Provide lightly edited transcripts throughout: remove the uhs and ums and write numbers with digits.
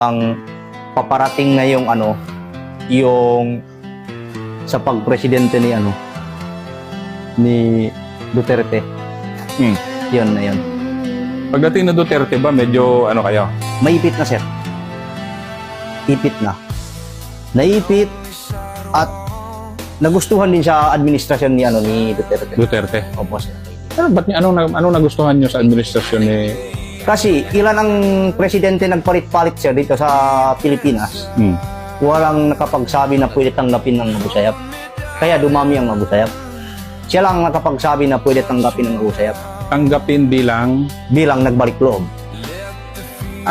ang paparating na yung yung sa pagpresidente ni Duterte. Yun na yun. Pagdating na Duterte ba, medyo kayo? Maipit na, sir. Ipit na. Naipit at nagustuhan din sa administrasyon ni Duterte. Duterte. Opo, sir. Pero ba't anong nagustuhan nyo sa administrasyon ni... Kasi ilan ang presidente nagpalit-palit, sir, dito sa Pilipinas. Walang nakapagsabi na pwede tanggapin ng Abu Sayyaf. Kaya dumami ang Abu Sayyaf. Siya lang nakapagsabi na pwede tanggapin ng Abu Sayyaf. Tanggapin bilang nagbalik loob.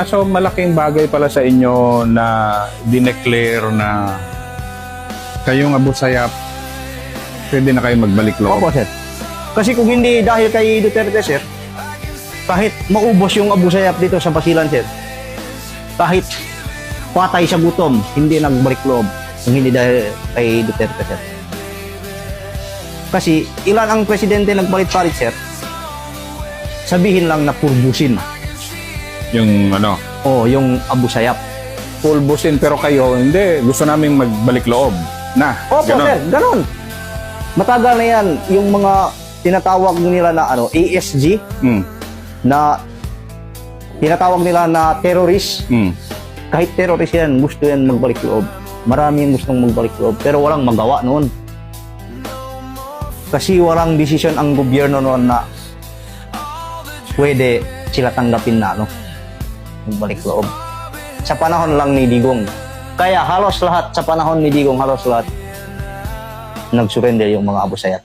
So malaking bagay pala sa inyo na dineclare na kayong Abu Sayyaf, pwede na kayo magbalik loob. Opo, sir. Kasi kung hindi dahil kay Duterte, sir, kahit maubos yung Abu Sayyaf dito sa Basilan, sir, kahit patay sa gutom, hindi nagbalik loob kung hindi dahil kay Duterte, sir. Kasi ilan ang presidente nagpalit-palit, sir, sabihin lang na purbusin. Yung yung Abu Sayyaf. pulbusin, pero kayo, hindi, gusto namin magbalik loob. Na, Opo, ganon. sir, ganon. Matagal na yan, yung mga tinatawag nila na ESG, na tinatawag nila na terrorist. Kahit terrorist yan, gusto yan magbalik loob. Marami yung gustong magbalik loob, pero walang magawa noon. Kasi walang desisyon ang gobyerno noon na pwede sila tanggapin na magbalik loob. Sa panahon lang ni Digong. Kaya halos lahat, sa panahon ni Digong, halos lahat nag-surrender yung mga Abu Sayyaf.